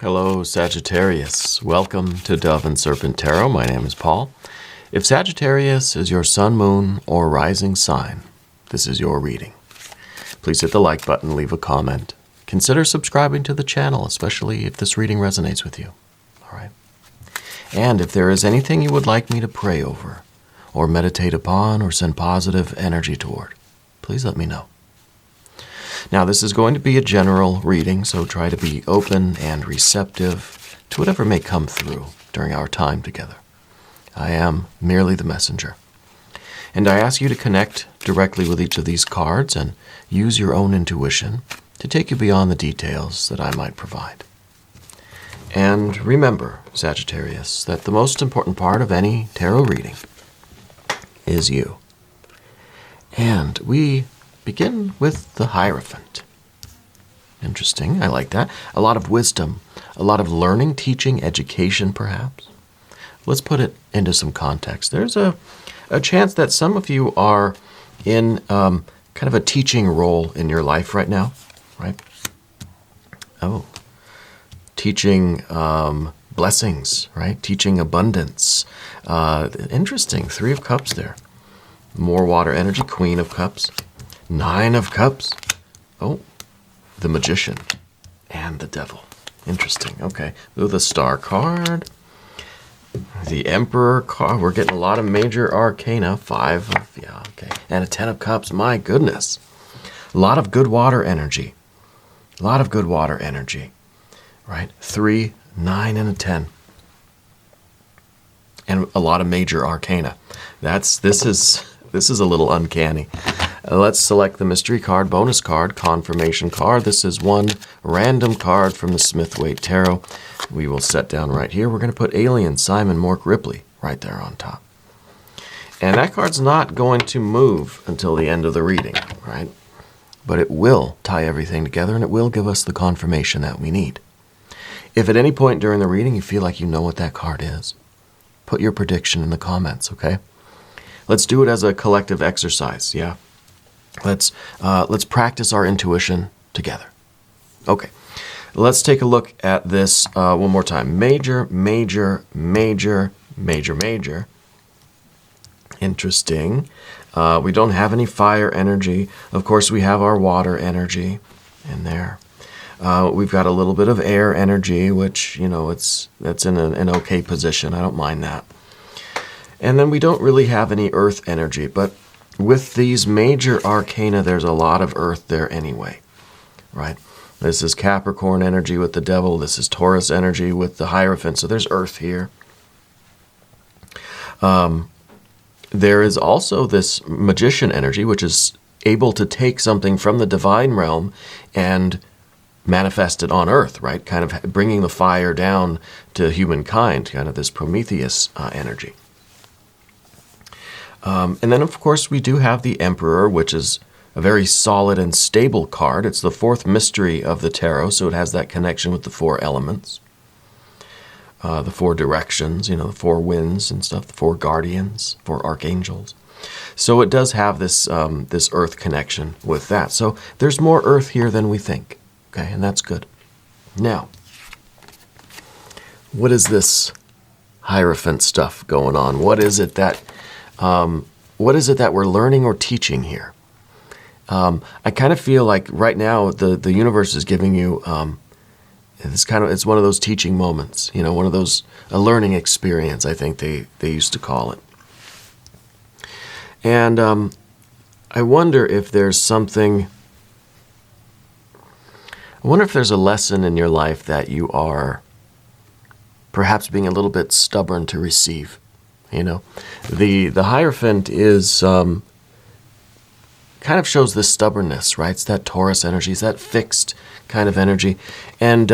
Hello, Sagittarius. Welcome to Dove and Serpent Tarot. My name is Paul. If Sagittarius is your sun, moon, or rising sign, this is your reading. Please hit the like button, leave a comment. Consider subscribing to the channel, especially if this reading resonates with you. All right. And if there is anything you would like me to pray over, or meditate upon, or send positive energy toward, please let me know. Now, this is going to be a general reading, so try to be open and receptive to whatever may come through during our time together. I am merely the messenger. And I ask you to connect directly with each of these cards and use your own intuition to take you beyond the details that I might provide. And remember, Sagittarius, that the most important part of any tarot reading is you. And we begin with the hierophant. Interesting, I like that. A lot of wisdom, a lot of learning, teaching, education perhaps. Let's put it into some context. There's a chance that some of you are in kind of a teaching role in your life right now, right? Oh, teaching blessings, right? Teaching abundance. Interesting, 3 of Cups there. More water energy, Queen of Cups. 9 of Cups. Oh, the Magician and the Devil. Interesting. Okay. Ooh, the Star card. The Emperor card. We're getting a lot of major arcana. 5 of, yeah, okay. And a 10 of Cups. My goodness. A lot of good water energy. A lot of good water energy. Right? 3, 9, and a 10. And a lot of major arcana. This is a little uncanny. Let's select the mystery card, bonus card, confirmation card. This is one random card from the Smith-Waite Tarot. We will set down right here. We're going to put Alien Simon Mork Ripley right there on top. And that card's not going to move until the end of the reading, right? But it will tie everything together and it will give us the confirmation that we need. If at any point during the reading you feel like you know what that card is, put your prediction in the comments, okay? Let's do it as a collective exercise, yeah? Let's practice our intuition together. Okay, let's take a look at this one more time. Major, major, major, major, major. Interesting. We don't have any fire energy. Of course, we have our water energy in there. We've got a little bit of air energy, which, you know, that's in an okay position. I don't mind that. And then we don't really have any earth energy, but with these major arcana, there's a lot of earth there anyway, right? This is Capricorn energy with the Devil. This is Taurus energy with the Hierophant. So there's earth here. There is also this Magician energy, which is able to take something from the divine realm and manifest it on earth, right? Kind of bringing the fire down to humankind, kind of this Prometheus energy. And then, of course, we do have the Emperor, which is a very solid and stable card. It's the 4th mystery of the tarot, so it has that connection with the 4 elements, the 4 directions, you know, the 4 winds and stuff, the 4 guardians, 4 archangels. So it does have this, this earth connection with that. So there's more earth here than we think, okay, and that's good. Now, what is this Hierophant stuff going on? What is it that we're learning or teaching here? I kind of feel like right now the universe is giving you it's one of those teaching moments, you know, one of those, a learning experience, I think they used to call it. And I wonder if there's something, I wonder if there's a lesson in your life that you are perhaps being a little bit stubborn to receive. You know, the Hierophant is kind of shows this stubbornness, right? It's that Taurus energy, it's that fixed kind of energy. And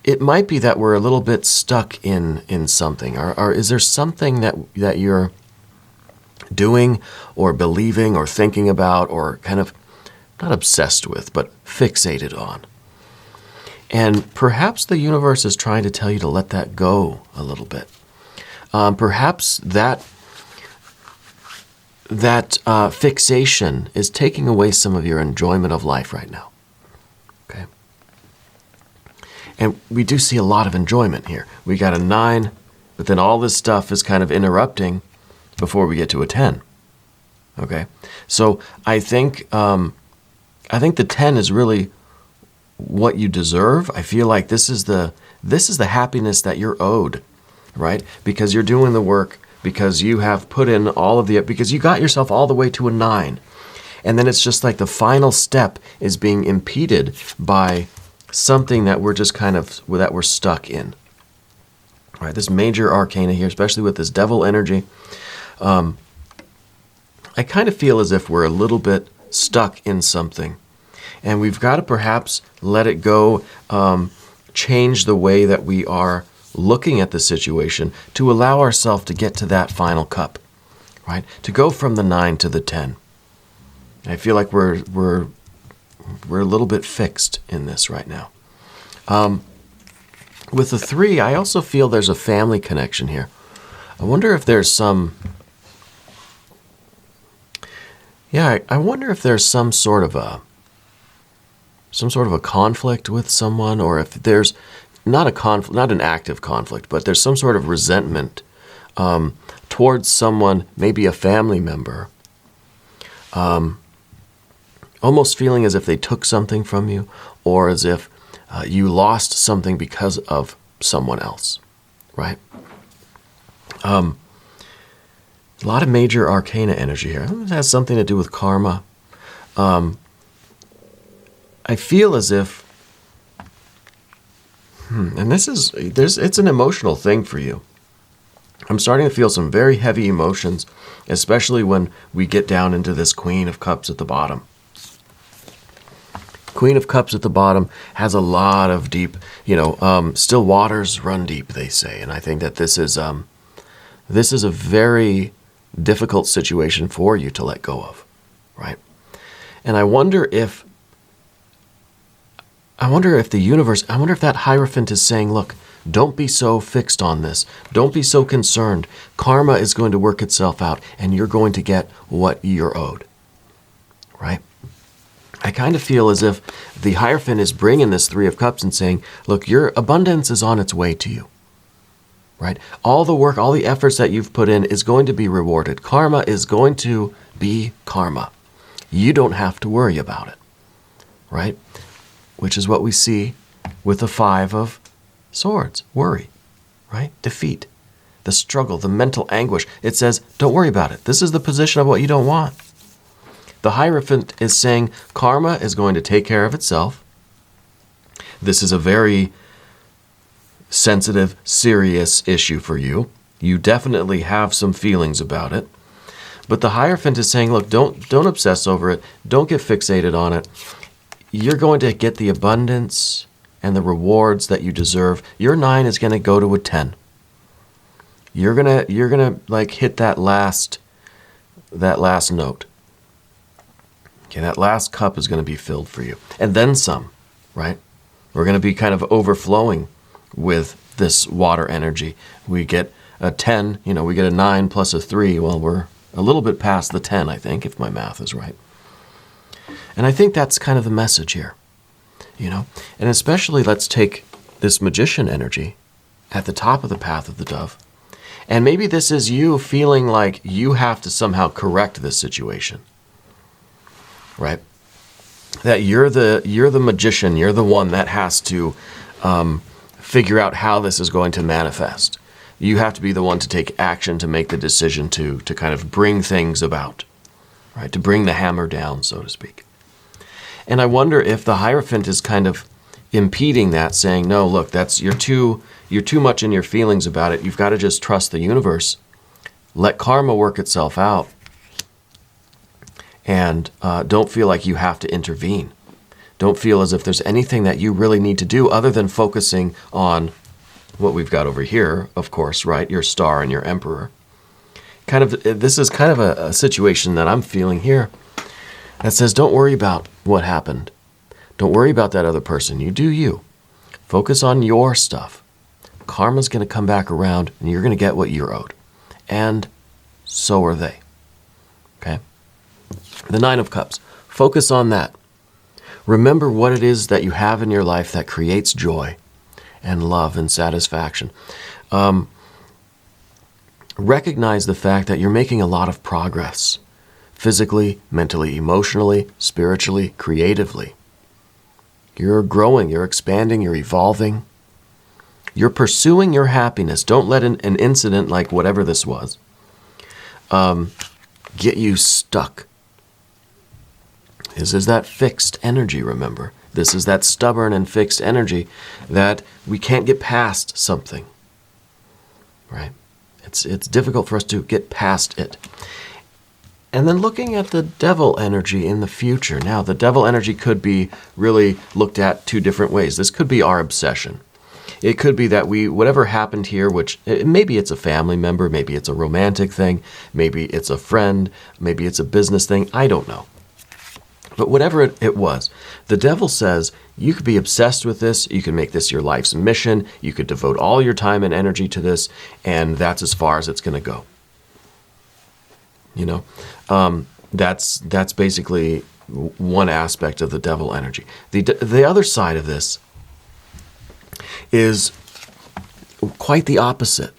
it might be that we're a little bit stuck in something. Or is there something that you're doing or believing or thinking about or kind of not obsessed with, but fixated on? And perhaps the universe is trying to tell you to let that go a little bit. Perhaps that fixation is taking away some of your enjoyment of life right now. Okay. And we do see a lot of enjoyment here. We got a 9, but then all this stuff is kind of interrupting before we get to a 10. Okay? So I think the 10 is really what you deserve. I feel like this is the happiness that you're owed, right? Because you're doing the work, because you have put in all of because you got yourself all the way to a 9. And then it's just like the final step is being impeded by something that we're just that we're stuck in. All right, this major arcana here, especially with this devil energy, I kind of feel as if we're a little bit stuck in something. And we've got to perhaps let it go, change the way that we are looking at the situation to allow ourselves to get to that final cup, right? To go from the 9 to the 10. I feel like we're a little bit fixed in this right now. With the 3, I also feel there's a family connection here. I wonder if there's some... Yeah, I wonder if there's some sort of a conflict with someone, or if there's not an active conflict, but there's some sort of resentment towards someone, maybe a family member, almost feeling as if they took something from you, or as if you lost something because of someone else, right? A lot of major arcana energy here. It has something to do with karma. I feel as if, and it's an emotional thing for you. I'm starting to feel some very heavy emotions, especially when we get down into this Queen of Cups at the bottom. Queen of Cups at the bottom has a lot of deep, still waters run deep, they say. And I think that this is a very difficult situation for you to let go of, right? And I wonder if the universe, I wonder if that hierophant is saying, look, don't be so fixed on this. Don't be so concerned. Karma is going to work itself out, and you're going to get what you're owed, right? I kind of feel as if the hierophant is bringing this 3 of Cups and saying, look, your abundance is on its way to you, right? All the work, all the efforts that you've put in is going to be rewarded. Karma is going to be karma. You don't have to worry about it, right? Which is what we see with the 5 of Swords, worry, right? Defeat, the struggle, the mental anguish. It says, don't worry about it. This is the position of what you don't want. The hierophant is saying karma is going to take care of itself. This is a very sensitive, serious issue for you. You definitely have some feelings about it. But the hierophant is saying, look, don't obsess over it. Don't get fixated on it. You're going to get the abundance and the rewards that you deserve. Your 9 is going to go to a 10. You're gonna like hit that last note. Okay, that last cup is going to be filled for you. And then some, right? We're going to be kind of overflowing with this water energy. We get a 10, we get a 9 plus a 3. Well, we're a little bit past the 10, I think, if my math is right. And I think that's kind of the message here, And especially let's take this magician energy at the top of the path of the dove. And maybe this is you feeling like you have to somehow correct this situation. Right? That you're the magician, you're the one that has to figure out how this is going to manifest. You have to be the one to take action, to make the decision to kind of bring things about, right? To bring the hammer down, so to speak. And I wonder if the hierophant is kind of impeding that, saying, no, look, you're too much in your feelings about it. You've got to just trust the universe. Let karma work itself out. And don't feel like you have to intervene. Don't feel as if there's anything that you really need to do other than focusing on what we've got over here, of course, right? Your star and your emperor. This is kind of a situation that I'm feeling here that says, don't worry about what happened. Don't worry about that other person. You do you. Focus on your stuff. Karma's going to come back around, and you're going to get what you're owed. And so are they. Okay? The 9 of Cups. Focus on that. Remember what it is that you have in your life that creates joy. and love and satisfaction. Recognize the fact that you're making a lot of progress. Physically, mentally, emotionally, spiritually, creatively. You're growing, you're expanding, you're evolving. You're pursuing your happiness. Don't let an incident like whatever this was get you stuck. This is that fixed energy, remember. This is that stubborn and fixed energy that we can't get past something. Right? It's difficult for us to get past it. And then looking at the devil energy in the future. Now, the devil energy could be really looked at two different ways. This could be our obsession. It could be that whatever happened here, which maybe it's a family member, maybe it's a romantic thing, maybe it's a friend, maybe it's a business thing, I don't know. But whatever it was, the devil says you could be obsessed with this, you can make this your life's mission, you could devote all your time and energy to this, and that's as far as it's going to go. You know, that's basically one aspect of the devil energy. The other side of this is quite the opposite.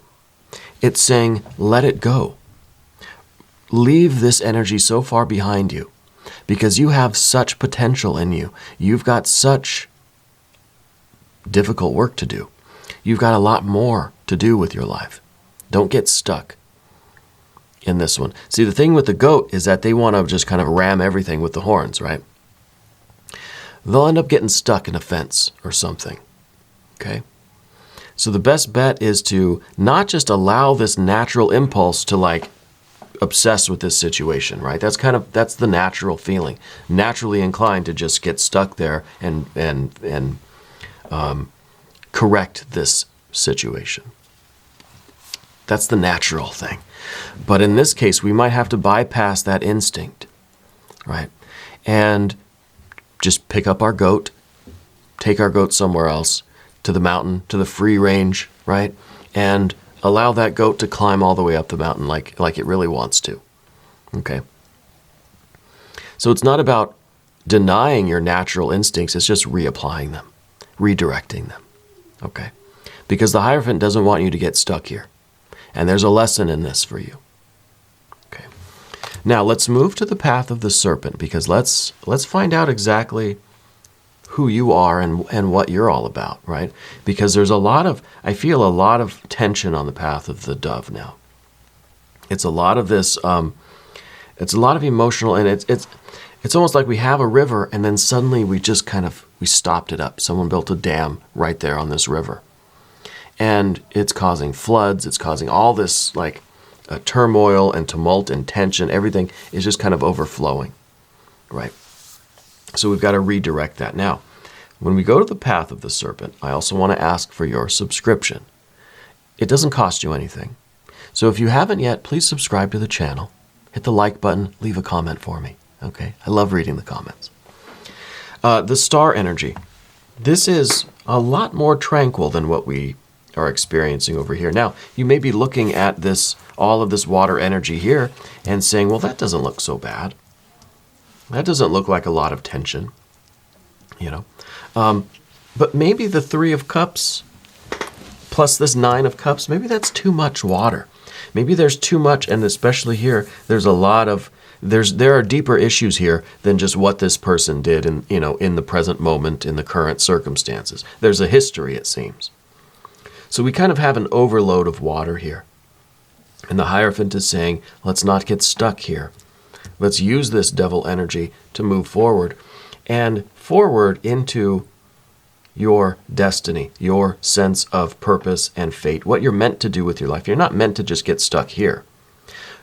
It's saying, let it go. Leave this energy so far behind you because you have such potential in you. You've got such difficult work to do. You've got a lot more to do with your life. Don't get stuck in this one. See, the thing with the goat is that they want to just kind of ram everything with the horns, right? They'll end up getting stuck in a fence or something. Okay? So the best bet is to not just allow this natural impulse to like obsess with this situation, right? That's the natural feeling. Naturally inclined to just get stuck there and correct this situation. That's the natural thing. But in this case, we might have to bypass that instinct, right? And just pick up our goat, take our goat somewhere else, to the mountain, to the free range, right? And allow that goat to climb all the way up the mountain like it really wants to, okay? So it's not about denying your natural instincts, it's just reapplying them, redirecting them, okay? Because the hierophant doesn't want you to get stuck here. And there's a lesson in this for you. Okay. Now let's move to the path of the serpent because let's find out exactly who you are and what you're all about, right? Because there's I feel a lot of tension on the path of the dove now. It's a lot of this, it's a lot of emotional, and it's almost like we have a river and then suddenly we stopped it up. Someone built a dam right there on this river. And it's causing floods, it's causing all this like turmoil and tumult and tension, everything is just kind of overflowing, right? So we've got to redirect that. Now, when we go to the path of the serpent, I also want to ask for your subscription. It doesn't cost you anything. So if you haven't yet, please subscribe to the channel. Hit the like button, leave a comment for me, okay? I love reading the comments. The star energy. This is a lot more tranquil than what we are experiencing over here. Now, you may be looking at all of this water energy here and saying, well, that doesn't look so bad. That doesn't look like a lot of tension, you know. But maybe the 3 of Cups plus this 9 of Cups, maybe that's too much water. Maybe there's too much, and especially here, there's a lot of, there are deeper issues here than just what this person did in the present moment, in the current circumstances. There's a history, it seems. So we kind of have an overload of water here. And the hierophant is saying, let's not get stuck here. Let's use this devil energy to move forward and forward into your destiny, your sense of purpose and fate, what you're meant to do with your life. You're not meant to just get stuck here.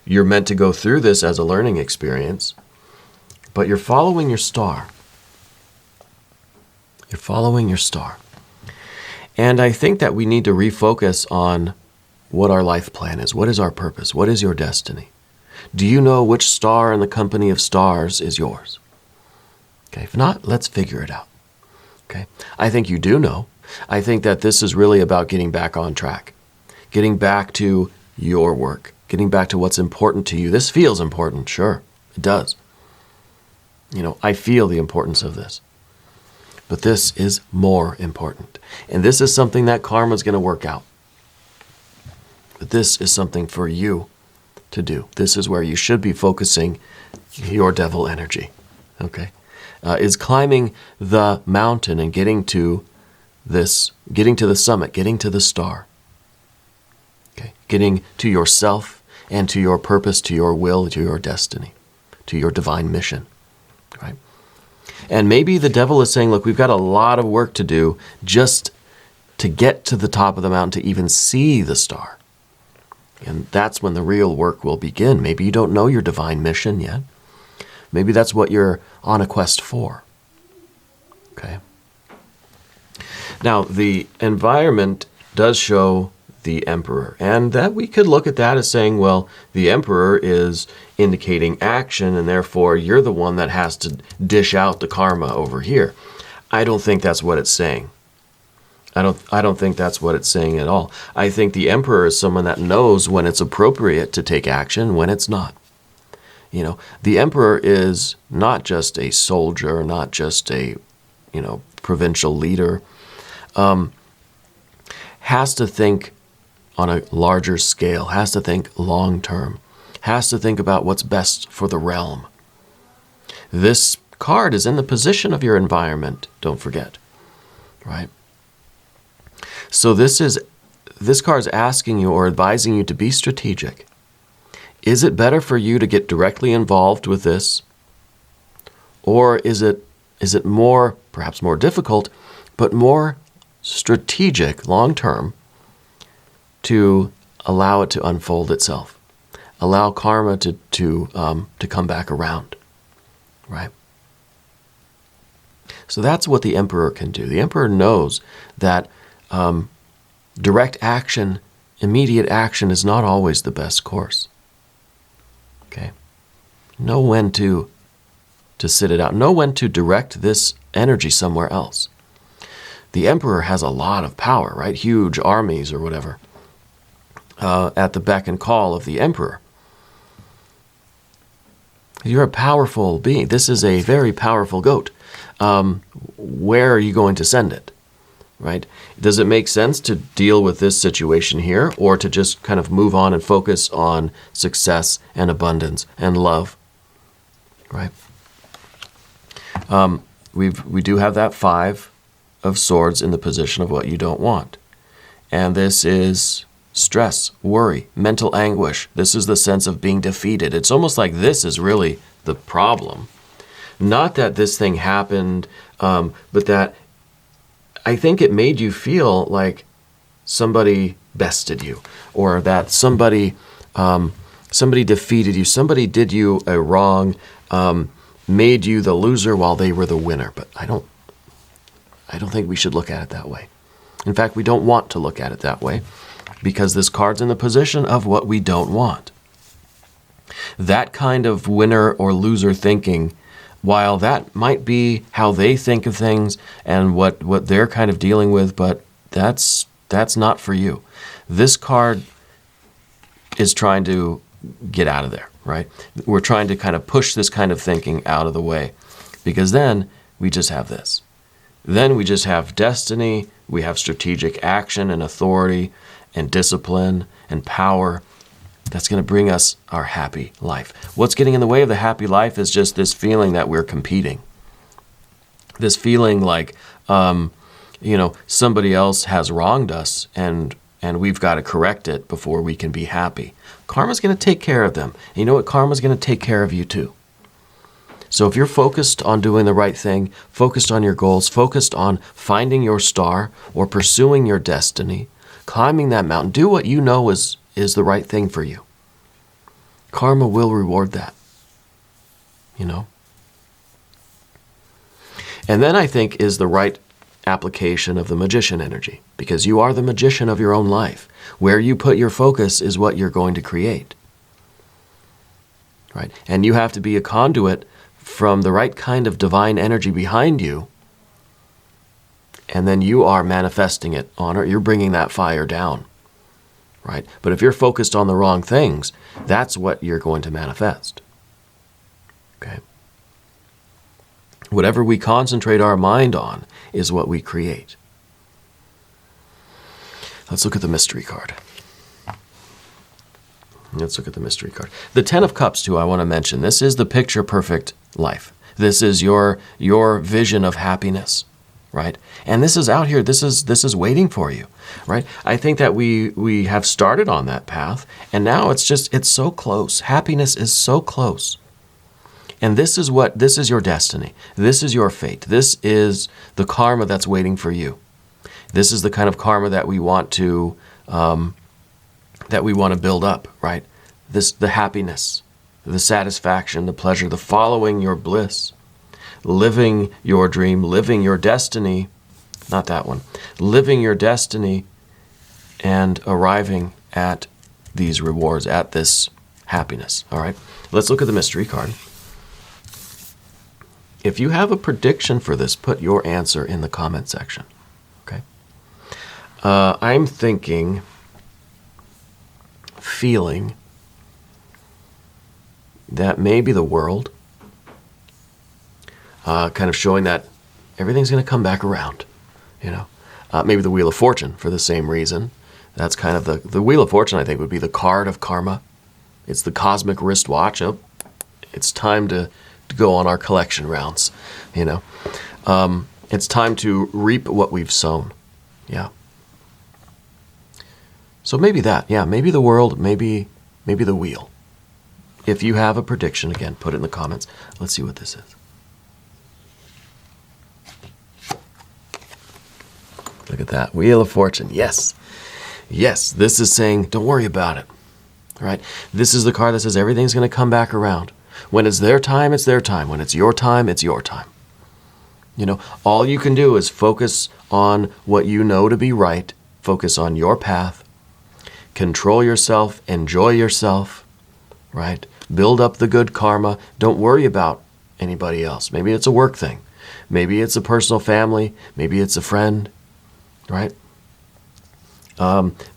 You're meant to go through this as a learning experience, but you're following your star. You're following your star. And I think that we need to refocus on what our life plan is. What is our purpose? What is your destiny? Do you know which star in the company of stars is yours? Okay, if not, let's figure it out. Okay, I think you do know. I think that this is really about getting back on track, getting back to your work, getting back to what's important to you. This feels important, sure, it does. You know, I feel the importance of this. But this is more important. And this is something that karma is going to work out. But this is something for you to do. This is where you should be focusing your devil energy. Okay? Is climbing the mountain and getting to the summit, getting to the star. Okay? Getting to yourself and to your purpose, to your will, to your destiny, to your divine mission. Right? And maybe the devil is saying, look, we've got a lot of work to do just to get to the top of the mountain to even see the star. And that's when the real work will begin. Maybe you don't know your divine mission yet. Maybe that's what you're on a quest for. Okay. Now, the environment does show the emperor, and that we could look at that as saying, well, the emperor is indicating action, and therefore you're the one that has to dish out the karma over here. I don't think that's what it's saying. I don't think that's what it's saying at all. I think the emperor is someone that knows when it's appropriate to take action, when it's not. You know, the emperor is not just a soldier, not just a, provincial leader. Has to think on a larger scale, has to think long term, has to think about what's best for the realm. This card is in the position of your environment, don't forget, right? So this card is asking you or advising you to be strategic. Is it better for you to get directly involved with this? Or is it more, perhaps more difficult, but more strategic long-term to allow it to unfold itself? Allow karma to come back around, right? So that's what the emperor can do. The emperor knows that direct action, immediate action is not always the best course. Okay? Know when to sit it out. Know when to direct this energy somewhere else. The emperor has a lot of power, right? Huge armies or whatever at the beck and call of the emperor. You're a powerful being. This is a very powerful goat. Where are you going to send it? Right? Does it make sense to deal with this situation here, or to just kind of move on and focus on success and abundance and love? Right? We do have that 5 of swords in the position of what you don't want. And this is stress, worry, mental anguish. This is the sense of being defeated. It's almost like this is really the problem. Not that this thing happened, but that I think it made you feel like somebody bested you, or that somebody defeated you, somebody did you a wrong, made you the loser while they were the winner. But I don't think we should look at it that way. In fact, we don't want to look at it that way, because this card's in the position of what we don't want. That kind of winner or loser thinking, while that might be how they think of things and what they're kind of dealing with, but that's not for you. This card is trying to get out of there, right? We're trying to kind of push this kind of thinking out of the way, because then we just have this. Then we just have destiny, we have strategic action and authority and discipline and power. That's going to bring us our happy life. What's getting in the way of the happy life is just this feeling that we're competing. This feeling like, somebody else has wronged us and we've got to correct it before we can be happy. Karma's going to take care of them. And you know what? Karma's going to take care of you too. So if you're focused on doing the right thing, focused on your goals, focused on finding your star or pursuing your destiny, climbing that mountain, do what you know is the right thing for you. Karma will reward that, And then I think is the right application of the magician energy, because you are the magician of your own life. Where you put your focus is what you're going to create. Right? And you have to be a conduit from the right kind of divine energy behind you, and then you are manifesting it on it. You're bringing that fire down. Right? But if you're focused on the wrong things, that's what you're going to manifest. Okay? Whatever we concentrate our mind on is what we create. Let's look at the mystery card. Let's look at the mystery card. The Ten of Cups, too, I want to mention. This is the picture-perfect life. This is your vision of happiness, right? And this is out here. This is waiting for you, right? I think that we have started on that path, and now it's so close. Happiness is so close. And this is your destiny. This is your fate. This is the karma that's waiting for you. This is the kind of karma that we want to build up, right? The happiness, the satisfaction, the pleasure, the following your bliss, living your dream, living your destiny, not that one, living your destiny and arriving at these rewards, at this happiness, all right? Let's look at the mystery card. If you have a prediction for this, put your answer in the comment section, okay? I'm feeling that maybe the world, kind of showing that everything's going to come back around, you know. Maybe the Wheel of Fortune for the same reason. That's kind of the Wheel of Fortune, I think, would be the card of karma. It's the cosmic wristwatch. Oh, it's time to go on our collection rounds, you know. It's time to reap what we've sown. Yeah. So maybe that, yeah, maybe the world, maybe the wheel. If you have a prediction, again, put it in the comments. Let's see what this is. Look at that, Wheel of Fortune, yes. Yes, this is saying, don't worry about it, all right? This is the card that says everything's going to come back around. When it's their time, it's their time. When it's your time, it's your time. You know, all you can do is focus on what you know to be right, focus on your path, control yourself, enjoy yourself, right? Build up the good karma. Don't worry about anybody else. Maybe it's a work thing. Maybe it's a personal family. Maybe it's a friend, right?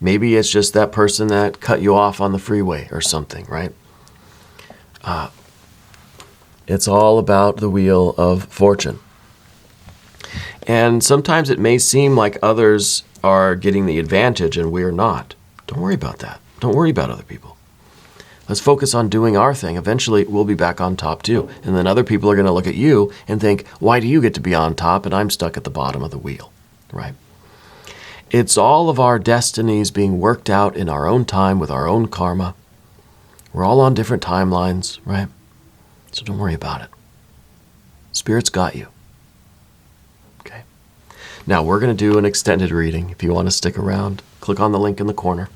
Maybe it's just that person that cut you off on the freeway or something, right? It's all about the Wheel of Fortune. And sometimes it may seem like others are getting the advantage and we're not. Don't worry about that. Don't worry about other people. Let's focus on doing our thing. Eventually, we'll be back on top too. And then other people are going to look at you and think, why do you get to be on top and I'm stuck at the bottom of the wheel, right? It's all of our destinies being worked out in our own time with our own karma. We're all on different timelines, right? So don't worry about it. Spirit's got you. Okay. Now we're going to do an extended reading. If you want to stick around, click on the link in the corner.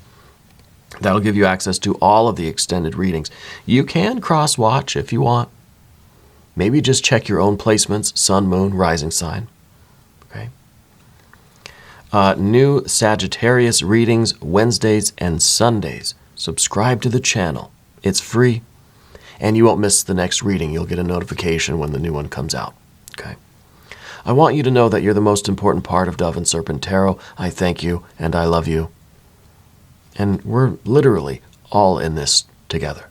That'll give you access to all of the extended readings. You can cross-watch if you want. Maybe just check your own placements, sun, moon, rising sign. Okay. New Sagittarius readings Wednesdays and Sundays. Subscribe to the channel. It's free. And you won't miss the next reading. You'll get a notification when the new one comes out. Okay. I want you to know that you're the most important part of Dove and Serpent Tarot. I thank you and I love you. And we're literally all in this together.